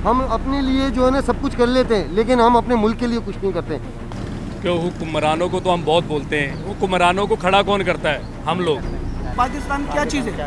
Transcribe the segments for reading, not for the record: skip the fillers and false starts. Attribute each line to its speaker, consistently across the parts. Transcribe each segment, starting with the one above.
Speaker 1: हम अपने लिए जो है ना सब कुछ कर लेते हैं, लेकिन हम अपने मुल्क के लिए कुछ नहीं करते।
Speaker 2: क्यों हुक्मरानों को तो हम बहुत बोलते हैं, हुक्मरानों को खड़ा कौन करता है? हम लोग।
Speaker 3: पाकिस्तान क्या चीज़ है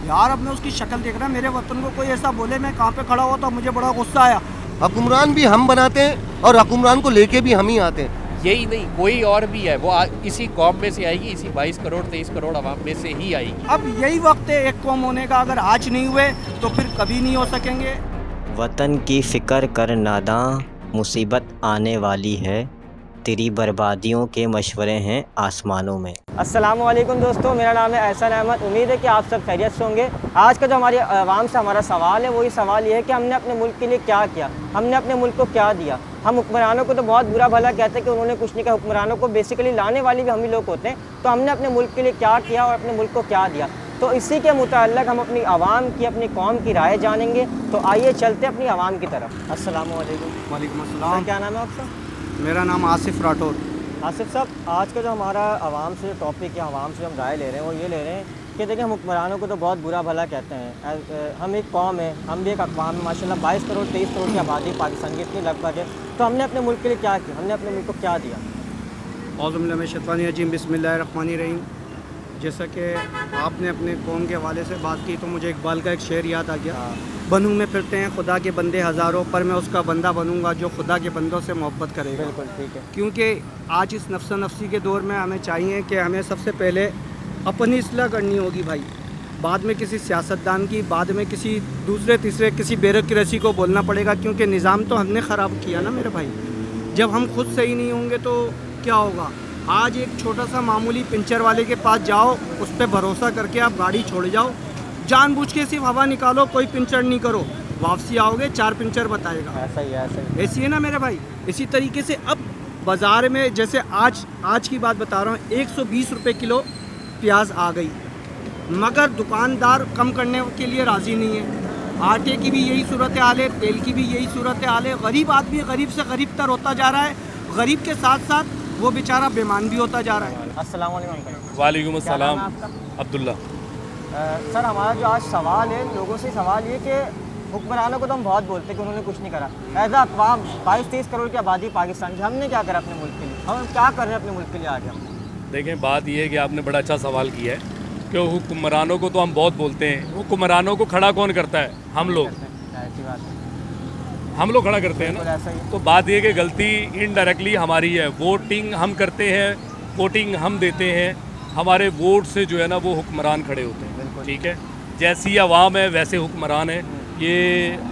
Speaker 3: यार? अब मैं उसकी शक्ल देख रहा, मेरे वतन को कोई ऐसा बोले मैं कहाँ पे खड़ा हुआ तो मुझे बड़ा गुस्सा आया।
Speaker 1: हुक्मरान भी हम बनाते हैं और हुक्मरान को लेके भी हम ही आते हैं।
Speaker 4: यही नहीं, कोई और भी है, वो इसी कौम में से आएगी, इसी 22 करोड़ 23 करोड़ आवाम में से ही आएगी।
Speaker 3: अब यही वक्त है एक कौम होने का, अगर आज नहीं हुए तो फिर कभी नहीं हो सकेंगे।
Speaker 5: वतन की फ़िक्र कर नादां, मुसीबत आने वाली है, तेरी बर्बादियों के मशवरे हैं आसमानों में।
Speaker 6: अस्सलाम वालेकुम दोस्तों, मेरा नाम है एहसन अहमद। उम्मीद है कि आप सब खैरियत से होंगे। आज का जो हमारी आवाम से हमारा सवाल है, वही सवाल ये है कि हमने अपने मुल्क के लिए क्या किया, हमने अपने मुल्क को क्या दिया। हम हुक्मरानों को तो बहुत बुरा भला कहते हैं कि उन्होंने कुछ नहीं किया, हुक्मरानों को बेसिकली लाने वाले भी हम ही लोग होते हैं। तो हमने अपने मुल्क के लिए क्या किया और अपने मुल्क को क्या दिया, तो इसी के मुताल्लिक़ हम अपनी आवाम की, अपनी कौम की राय जानेंगे। तो आइए चलते अपनी आवाम की तरफ। अस्सलाम वालेकुम।
Speaker 3: वालेकुम
Speaker 6: सर,
Speaker 3: अस्सलाम।
Speaker 6: क्या नाम है आपका?
Speaker 3: मेरा नाम आसिफ राठौर।
Speaker 6: आसिफ साहब, आज का जो हमारा आवाम से जो टॉपिक है, आवाम से हम राय ले रहे हैं, वो ये ले रहे हैं कि देखिए हम हुक्मरानों को तो बहुत बुरा भला कहते हैं। हम एक कौम है, हम भी एक अक़वाम है, माशाल्लाह 22 करोड़ 23 करोड़ की आबादी पाकिस्तान की इतनी लगभग है। तो हमने अपने मुल्क के लिए क्या किया, हमने अपने मुल्क को क्या दिया?
Speaker 3: औज़ु बिल्लाहि मिनश शैतानिर रजीम, बिस्मिल्लाहिर्रहमानिर्रहीम। जैसा कि आपने अपने कौम के हवाले से बात की तो मुझे इकबाल का एक शेर याद आ गया। बनूँ में फिरते हैं खुदा के बंदे हज़ारों, पर मैं उसका बंदा बनूंगा जो खुदा के बंदों से मोहब्बत करेगा।
Speaker 6: बिल्कुल ठीक है।
Speaker 3: क्योंकि आज इस नफ्सा नफ्सी के दौर में हमें चाहिए कि हमें सबसे पहले अपनी इस्लाह करनी होगी भाई, बाद में किसी सियासतदान की, बाद में किसी दूसरे तीसरे किसी बेरकरसी को बोलना पड़ेगा, क्योंकि निज़ाम तो हमने ख़राब किया ना मेरे भाई। जब हम खुद सही नहीं होंगे तो क्या होगा? आज एक छोटा सा मामूली पंचर वाले के पास जाओ, उस पर भरोसा करके आप गाड़ी छोड़ जाओ, जानबूझ के सिर्फ हवा निकालो, कोई पंचर नहीं करो, वापसी आओगे 4 पंचर बताएगा।
Speaker 6: ऐसा ही है, ऐसा ही है।
Speaker 3: ऐसी है ना मेरे भाई। इसी तरीके से अब बाज़ार में जैसे आज की बात बता रहा हूँ, 120 रुपये किलो प्याज आ गई, मगर दुकानदार कम करने के लिए राज़ी नहीं है। आटे की भी यही सूरत हाल है, तेल की भी यही सूरत हाल है। गरीब आदमी गरीब से गरीब तर होता जा रहा है, गरीब के साथ साथ वो बेचारा बेईमान भी होता जा रहा है।
Speaker 6: अस्सलाम वालेकुम अंकल।
Speaker 2: वालेकुम
Speaker 6: क्या नाम
Speaker 2: अस्सलाम।
Speaker 6: है आपका?
Speaker 2: अब्दुल्ला।
Speaker 6: सर, हमारा जो आज सवाल है, लोगों से सवाल ये कि हुक्मरानों को तो हम बहुत बोलते हैं कि उन्होंने कुछ नहीं करा। एज अक़वाम 22-23 करोड़ की आबादी पाकिस्तान की, हमने क्या करा अपने मुल्क के लिए? हम क्या कर रहे हैं अपने मुल्क के लिए आगे? हम
Speaker 2: देखें, बात यह है कि आपने बड़ा अच्छा सवाल किया है कि हुक्मरानों को तो हम बहुत बोलते हैं, हुक्मरानों को खड़ा कौन करता है? हम लोग।
Speaker 6: ऐसी बात है,
Speaker 2: हम लोग खड़ा करते हैं
Speaker 6: बिल्कुल
Speaker 2: ना।
Speaker 6: ऐसा ही है।
Speaker 2: तो बात यह है कि गलती इनडायरेक्टली हमारी है। वोटिंग हम करते हैं, वोटिंग हम देते हैं, हमारे वोट से जो है ना वो हुक्मरान खड़े होते हैं।
Speaker 6: बिल्कुल।
Speaker 2: ठीक है, जैसी आवाम है वैसे हुक्मरान है, ये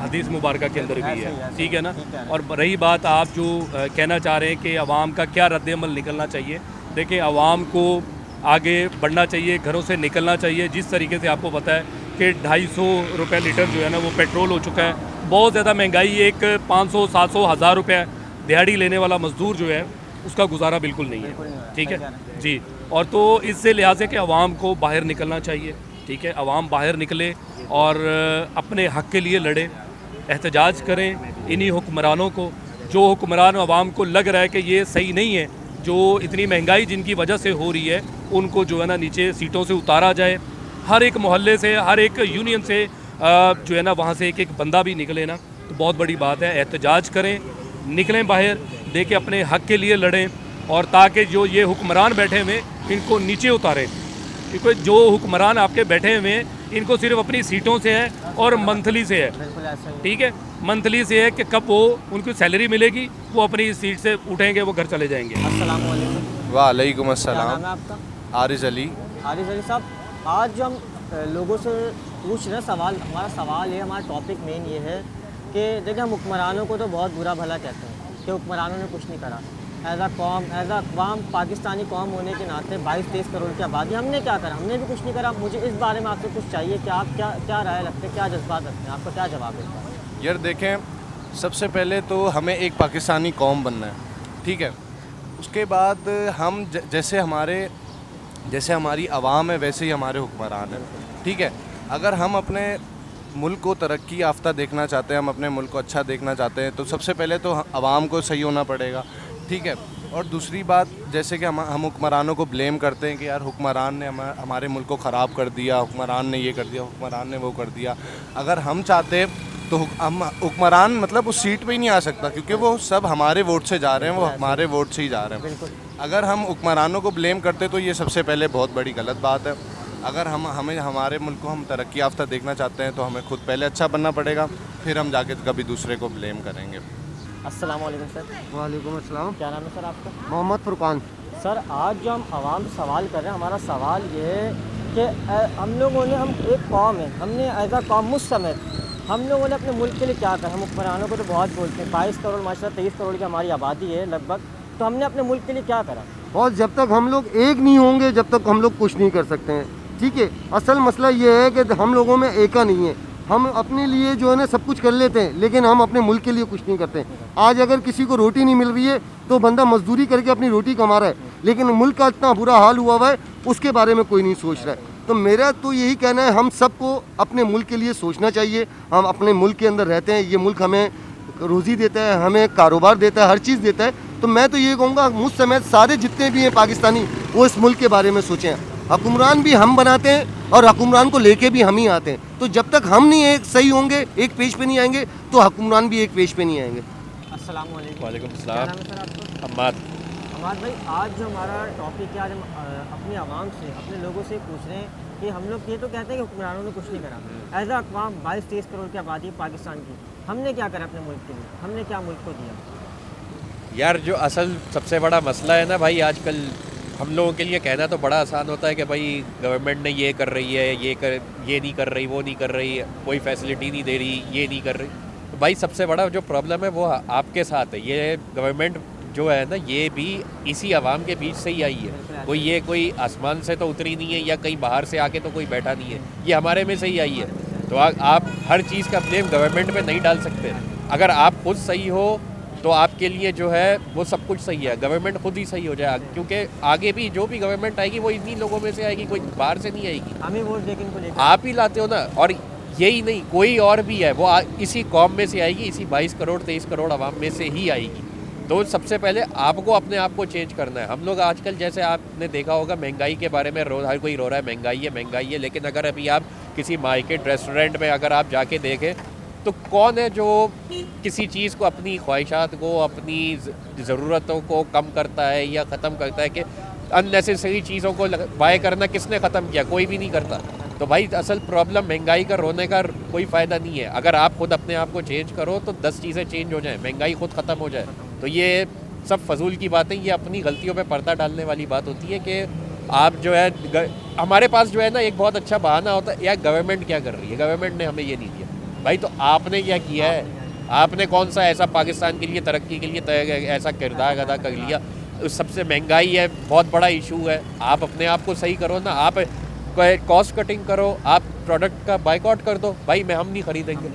Speaker 2: हदीस मुबारक के अंदर भी
Speaker 6: ऐसे ही,
Speaker 2: है।
Speaker 6: ऐसे
Speaker 2: ठीक
Speaker 6: ही,
Speaker 2: है ना।
Speaker 6: ठीक है।
Speaker 2: और रही बात आप जो कहना चाह रहे हैं कि आवाम का क्या रद्द-ए-अमल निकलना चाहिए, देखिए आवाम को आगे बढ़ना चाहिए, घरों से निकलना चाहिए। जिस तरीके से आपको पता है कि 250 रुपये लीटर जो है ना वो पेट्रोल हो चुका है, बहुत ज़्यादा महंगाई। एक 500 700 हज़ार रुपये दिहाड़ी लेने वाला मज़दूर जो है उसका गुजारा बिल्कुल नहीं
Speaker 6: बिल्कुल नहीं हो
Speaker 2: है।
Speaker 6: रहा,
Speaker 2: ठीक
Speaker 6: सही
Speaker 2: है
Speaker 6: कह रहे हैं।
Speaker 2: जी। और तो इससे लिहाज है कि आवाम को बाहर निकलना चाहिए। ठीक है, आवाम बाहर निकले और अपने हक़ के लिए लड़े, एहतजाज करें इन्हीं हुक्मरानों को। जो हुक्मरान आवाम को लग रहा है कि ये सही नहीं है, जो इतनी महंगाई जिनकी वजह से हो रही है, उनको जो है ना नीचे सीटों से उतारा जाए। हर एक मोहल्ले से, हर एक यूनियन से जो है ना वहाँ से एक एक बंदा भी निकले ना तो बहुत बड़ी बात है। एहतजाज करें, निकलें बाहर, देखें अपने हक़ के लिए लड़ें, और ताकि जो ये हुक्मरान बैठे हुए इनको नीचे उतारें। क्योंकि जो हुक्मरान आपके बैठे हुए हैं इनको सिर्फ अपनी सीटों से है और मंथली से है।
Speaker 6: बिल्कुल ऐसा ही है।
Speaker 2: ठीक है, मंथली से है कि कब वो उनको सैलरी मिलेगी, वो अपनी सीट से उठेंगे, वो घर चले जाएंगे।
Speaker 6: अस्सलाम वालेकुम।
Speaker 7: वालेकुम
Speaker 6: क्या नाम
Speaker 7: अस्सलाम।
Speaker 6: है आपका?
Speaker 7: आरिज़ अली।
Speaker 6: आरिज़ अली साहब, आज जो हम लोगों से पूछ रहे हैं सवाल, हमारा सवाल है, हमारा टॉपिक मेन ये है कि देखिए हम हुक्मरानों को तो बहुत बुरा भला कहते हैं कि हुक्मरानों ने कुछ नहीं करा। एज अ कौम, एज अ अक़वाम, पाकिस्तानी कौम होने के नाते 22-23 करोड़ की आबादी, हमने क्या करा? हमने भी कुछ नहीं करा। मुझे इस बारे में आपसे कुछ चाहिए कि आप क्या राय रखते हैं, क्या जज्बात रखते हैं, आपका क्या जवाब है?
Speaker 7: यार देखें, सबसे पहले तो हमें एक पाकिस्तानी कौम बनना है। ठीक है, उसके बाद हम जैसे हमारी आवाम है वैसे ही हमारे हुक्मरान हैं। ठीक है, अगर हम अपने मुल्क को तरक्की याफ्ता देखना चाहते हैं, हम अपने मुल्क को अच्छा देखना चाहते हैं, तो सबसे पहले तो आवाम को सही होना पड़ेगा। ठीक है, और दूसरी बात, जैसे कि हम हुक्मरानों को ब्लेम करते हैं कि यार हुक्मरान ने हमारे मुल्क को ख़राब कर दिया, हुक्मरान ने ये कर दिया, हुक्मरान ने वो कर दिया। अगर हम चाहते तो हम हुक्मरान मतलब उस सीट पे ही नहीं आ सकता, क्योंकि वो सब हमारे वोट से जा रहे हैं, वो हमारे वोट से ही जा रहे हैं। अगर हम हुक्मरानों को ब्लेम करते तो ये सबसे पहले बहुत बड़ी गलत बात है। अगर हमें हमारे मुल्क को हम तरक्की याफ्ता देखना चाहते हैं तो हमें खुद पहले अच्छा बनना पड़ेगा, फिर हम जाके कभी दूसरे को ब्लेम करेंगे।
Speaker 6: अस्सलाम वालेकुम सर।
Speaker 1: वालेकुम अस्सलाम।
Speaker 6: क्या नाम है सर आपका?
Speaker 1: मोहम्मद फुरकान।
Speaker 6: सर आज जो हम आवाम से सवाल कर रहे हैं, हमारा सवाल ये है कि हम लोगों ने, हम एक कौम है, हमने एज आ कौम मुझ समय हम लोगों ने अपने मुल्क के लिए क्या करा। हम हुक्मरानों को तो बहुत बोलते हैं, 22 करोड़ माशाल्लाह 23 करोड़ की हमारी आबादी है लगभग, तो हमने अपने मुल्क के लिए क्या करा?
Speaker 1: और जब तक हम लोग एक नहीं होंगे जब तक हम लोग कुछ नहीं कर सकते हैं। ठीक है, असल मसला ये है कि हम लोगों में एका नहीं है। हम अपने लिए जो है ना सब कुछ कर लेते हैं, लेकिन हम अपने मुल्क के लिए कुछ नहीं करते। आज अगर किसी को रोटी नहीं मिल रही है तो बंदा मजदूरी करके अपनी रोटी कमा रहा है, लेकिन मुल्क का इतना बुरा हाल हुआ है उसके बारे में कोई नहीं सोच रहा है। तो मेरा तो यही कहना है, हम सबको अपने मुल्क के लिए सोचना चाहिए। हम अपने मुल्क के अंदर रहते हैं, ये मुल्क हमें रोज़ी देता है, हमें कारोबार देता है, हर चीज़ देता है। तो मैं तो ये कहूँगा मुझ समेत सारे जितने भी हैं पाकिस्तानी, वो इस मुल्क के बारे में सोचें। हुक्मरान भी हम बनाते हैं और हुक्मरान को लेके भी हम ही आते हैं। तो जब तक हम नहीं एक सही होंगे, एक पेज पे नहीं आएंगे, तो हुक्मरान भी एक पेज पे नहीं आएंगे।
Speaker 6: अस्सलाम वालेकुम।
Speaker 4: वालेकुम
Speaker 6: क्या
Speaker 4: सलाम।
Speaker 6: नाम है सर आपका?
Speaker 4: अम्माद।
Speaker 6: हमाद भाई, आज जो हमारा टॉपिक है, आज हम अपनी आवाम से, अपने लोगों से पूछ रहे हैं कि हम लोग ये तो कहते हैं कि हुक्मरानों ने कुछ नहीं करा। एज अकवाम 22-23 करोड़ की आबादी है पाकिस्तान की, हमने क्या करा अपने मुल्क के लिए? हमने क्या मुल्क को दिया?
Speaker 4: यार जो असल सबसे बड़ा मसला है ना भाई, आजकल हम लोगों के लिए कहना तो बड़ा आसान होता है कि भाई गवर्नमेंट ने ये कर रही है, ये नहीं कर रही, वो नहीं कर रही, कोई फैसिलिटी नहीं दे रही, ये नहीं कर रही। तो भाई सबसे बड़ा जो प्रॉब्लम है वो आपके साथ है। ये गवर्नमेंट जो है ना, ये भी इसी आवाम के बीच से ही आई है। कोई आसमान से तो उतरी नहीं है, या कहीं बाहर से आके तो कोई बैठा नहीं है, ये हमारे में से ही आई है। तो आप हर चीज़ का ब्लेम गवर्नमेंट पे नहीं डाल सकते। अगर आप खुद सही हो तो आपके लिए जो है वो सब कुछ सही है। गवर्नमेंट खुद ही सही हो जाए, क्योंकि आगे भी जो भी गवर्नमेंट आएगी वो इन्हीं लोगों में से आएगी, कोई बाहर से नहीं आएगी।
Speaker 6: हमें वोट देकर इनको लेकर
Speaker 4: आप ही लाते हो ना। और यही नहीं, कोई और भी है, वो इसी कौम में से आएगी, इसी 22 करोड़ 23 करोड़ आवाम में से ही आएगी। तो सबसे पहले आपको अपने आप को चेंज करना है। हम लोग आजकल, जैसे आपने देखा होगा, महंगाई के बारे में हर कोई रो रहा है, महंगाई है। लेकिन अगर अभी आप किसी मार्केट रेस्टोरेंट में अगर आप जाके देखें तो कौन है जो किसी चीज़ को, अपनी ख्वाहिशात को, अपनी ज़रूरतों को कम करता है या ख़त्म करता है? कि अननेसेसरी चीज़ों को बाय करना किसने ख़त्म किया? कोई भी नहीं करता। तो भाई असल प्रॉब्लम महंगाई का रोने का कोई फ़ायदा नहीं है। अगर आप खुद अपने आप को चेंज करो तो 10 चीज़ें चेंज हो जाएं, महंगाई खुद ख़त्म हो जाए। तो ये सब फजूल की बातें, ये अपनी गलतियों पे पर्दा डालने वाली बात होती है। कि आप जो है, हमारे पास जो है ना एक बहुत अच्छा बहाना होता है, यार गवर्नमेंट क्या कर रही है, गवर्नमेंट ने हमें ये नहीं दिया। भाई तो आपने क्या किया है? आपने कौन सा ऐसा पाकिस्तान के लिए तरक्की के लिए ऐसा किरदार अदा कर लिया? सबसे महंगाई है, बहुत बड़ा इशू है। आप अपने आप को सही करो ना। आप कॉस्ट कटिंग करो, आप प्रोडक्ट का बाइकआउट कर दो। भाई हम नहीं खरीदेंगे,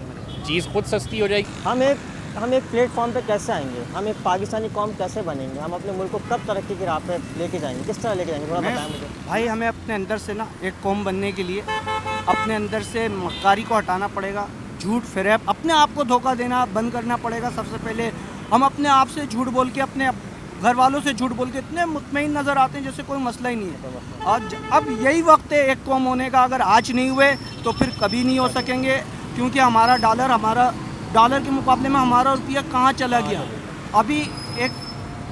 Speaker 4: चीज़ खुद सस्ती हो जाएगी।
Speaker 6: हम एक प्लेटफॉर्म पे कैसे आएंगे? हम एक पाकिस्तानी कौम कैसे बनेंगे? हम अपने मुल्क को कब तरक्की की राह पे लेके जाएंगे? किस तरह लेके जाएंगे, थोड़ा बताएं मुझे।
Speaker 3: भाई हमें अपने अंदर से ना एक कौम बनने के लिए अपने अंदर से मक्कारी को हटाना पड़ेगा, झूठ फरेब, अपने आप को धोखा देना बंद करना पड़ेगा। सबसे पहले हम अपने आप से झूठ बोल के, अपने घर वालों से झूठ बोल के इतने मुतमईन नज़र आते हैं जैसे कोई मसला ही नहीं है। आज अब यही वक्त है एक कौम होने का। अगर आज नहीं हुए तो फिर कभी नहीं हो सकेंगे, क्योंकि हमारा डॉलर के मुकाबले में हमारा रुपया कहाँ चला गया। अभी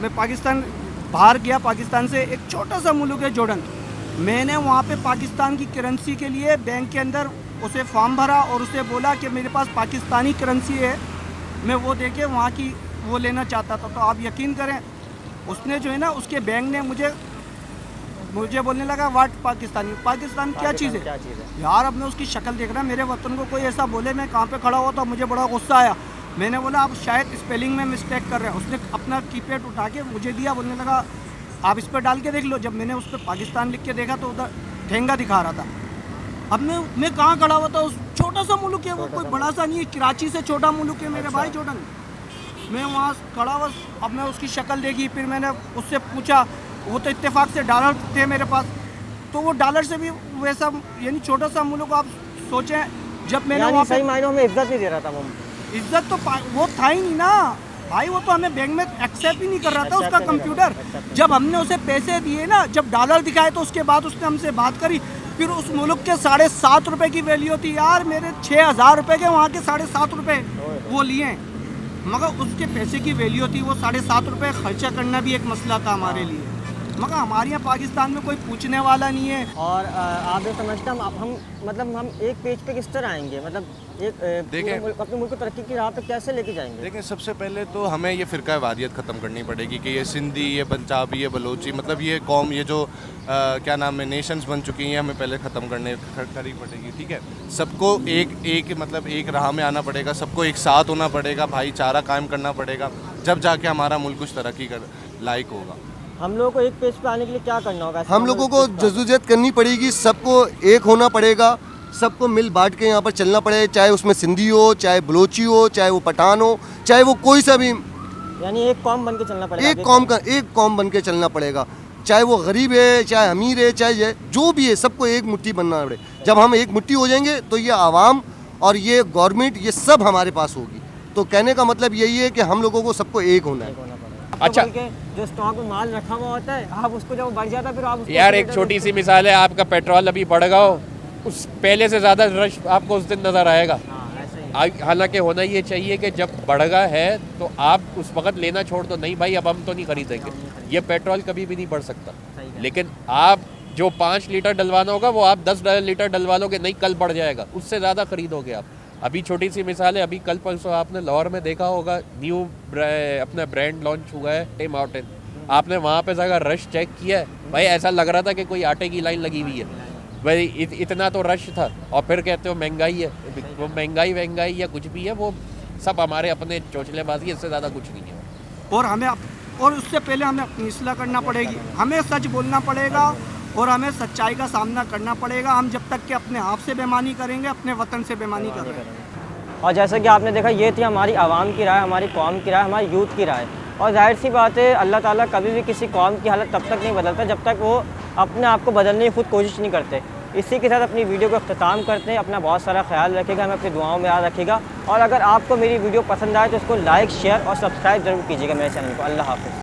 Speaker 3: मैं पाकिस्तान बाहर गया, पाकिस्तान से एक छोटा सा मुल्क है जॉर्डन, मैंने वहाँ पे पाकिस्तान की करेंसी के लिए बैंक के अंदर उसे फॉर्म भरा और उसे बोला कि मेरे पास पाकिस्तानी करेंसी है, मैं वो देके वहाँ की वो लेना चाहता था। तो आप यकीन करें, उसने जो है ना, उसके बैंक ने मुझे बोलने लगा वाट पाकिस्तान क्या चीज़ है यार। अब मैं उसकी शक्ल देख रहा, मेरे वतन को कोई ऐसा बोले, मैं कहाँ पे खड़ा हुआ था, मुझे बड़ा गुस्सा आया। मैंने बोला आप शायद स्पेलिंग में मिस्टेक कर रहे हैं। उसने अपना कीपैड उठा के मुझे दिया, बोलने लगा आप इस पर डाल के देख लो। जब मैंने उस पर पाकिस्तान लिख के देखा तो उधर ठेंगा दिखा रहा था। अब मैं कहाँ खड़ा हुआ था, उस छोटा सा मुल्क है वो, कोई बड़ा सा नहीं है, कराची से छोटा मुल्क है मेरे भाई जॉर्डन। मैं वहाँ खड़ा हुआ, अब मैं उसकी शक्ल देखी, फिर मैंने उससे पूछा, वो तो इत्तेफाक से डॉलर थे मेरे पास, तो वो डॉलर से भी वैसा, यानी छोटा सा मुल्क। आप सोचें, जब मैंने वहाँ
Speaker 6: सही मायनों में इज्जत नहीं दे रहा था वो।
Speaker 3: इज्जत तो वो था ही नहीं ना भाई, वो तो हमें बैंक में एक्सेप्ट ही नहीं कर रहा था उसका कंप्यूटर। जब हमने उसे पैसे दिए ना, जब डॉलर दिखाए तो उसके बाद उसने हमसे बात करी, फिर उस मुल्क के 7.5 रुपए की वैल्यू थी यार, मेरे 6,000 रुपए के वहाँ के 7.5 रुपए वो लिए, मगर उसके पैसे की वैल्यू थी, वो 7.5 रुपए खर्चा करना भी एक मसला था हमारे लिए। मगर हमारे यहाँ पाकिस्तान में कोई पूछने वाला नहीं है।
Speaker 6: और आप ये समझते हैं हम मतलब हम एक पेज पे किस तरह आएंगे, मतलब एक
Speaker 7: देखें-
Speaker 6: अपने मुल्क को तरक्की की राह पे कैसे लेके जाएंगे?
Speaker 7: लेकिन सबसे पहले तो हमें ये फ़िरका वादियत ख़त्म करनी पड़ेगी कि ये सिंधी, ये पंजाबी, ये बलोची, मतलब ये कौम, ये जो क्या नाम है नेशंस बन चुकी हैं, हमें पहले ख़त्म करनी पड़ेगी। ठीक है, सबको एक मतलब एक राह में आना पड़ेगा, सबको एक साथ होना पड़ेगा, भाईचारा कायम करना पड़ेगा, जब जाके हमारा मुल्क कुछ तरक्की कर लायक होगा।
Speaker 6: हम लोगों को एक पेज पे आने के लिए क्या करना होगा?
Speaker 1: हम लोगों को जद्दोजहद करनी पड़ेगी, सबको एक होना पड़ेगा, सबको मिल बांट के यहाँ पर चलना पड़ेगा, चाहे उसमें सिंधी हो, चाहे बलोची हो, चाहे वो पठान हो, चाहे वो कोई सा भी,
Speaker 6: यानी एक कौम बन के चलना पड़ेगा।
Speaker 1: एक कौम बन के चलना पड़ेगा, चाहे वो गरीब है, चाहे अमीर है, चाहे जो भी है, सबको एक मुट्ठी बनना पड़ेगा। जब हम एक मुट्ठी हो जाएंगे तो ये आवाम और ये गवर्नमेंट, ये सब हमारे पास होगी। तो कहने का मतलब यही है कि हम लोगों को सबको एक होना है।
Speaker 4: अच्छा।
Speaker 6: जो स्टॉक में माल रखा हुआ होता है, आप उसको जब बढ़ जाता है फिर आप उसको
Speaker 4: यार एक छोटी सी मिसाल है, आपका पेट्रोल अभी बढ़ गया हो, उस पहले से ज़्यादा रश आपको उस दिन नज़र आएगा। हालांकि होना ये चाहिए कि जब बढ़ गया है तो आप उस वक्त लेना छोड़ दो, नहीं भाई अब हम तो नहीं खरीदेंगे, ये पेट्रोल कभी भी नहीं बढ़ सकता। लेकिन आप जो 5 लीटर डलवाना होगा वो आप 10 लीटर डलवा लोगे, नहीं कल बढ़ जाएगा, उससे ज़्यादा खरीदोगे आप। अभी छोटी सी मिसाल है, अभी कल परसों आपने लाहौर में देखा होगा न्यू अपना ब्रांड लॉन्च हुआ है टिम हॉर्टन, आपने वहाँ पे जाकर रश चेक किया है भाई, ऐसा लग रहा था कि कोई आटे की लाइन लगी हुई है भाई, इतना तो रश था। और फिर कहते हो महंगाई है, वो महंगाई या कुछ भी है, वो सब हमारे अपने चोचलेबाजी, इससे ज़्यादा कुछ नहीं है।
Speaker 3: और उससे पहले हमें अपनी इस्लाह करना पड़ेगी, हमें सच बोलना पड़ेगा और हमें सच्चाई का सामना करना पड़ेगा। हम जब तक कि अपने आप से बेईमानी करेंगे, अपने वतन से बेईमानी कर रहे हैं।
Speaker 6: और जैसा कि आपने देखा, ये थी हमारी आवाम की राय, हमारी कौम की राय, हमारी यूथ की राय। और जाहिर सी बात है, अल्लाह ताला कभी भी किसी कौम की हालत तब तक नहीं बदलता जब तक वो अपने आप को बदलने की खुद कोशिश नहीं करते। इसी के साथ अपनी वीडियो को अख्ताम करते हैं। अपना बहुत सारा ख्याल रखिएगा, हमें अपनी दुआओं में याद रखिएगा। और अगर आपको मेरी वीडियो पसंद आए तो उसको लाइक, शेयर और सब्सक्राइब ज़रूर कीजिएगा मेरे चैनल को। अल्लाह हाफ़िज़।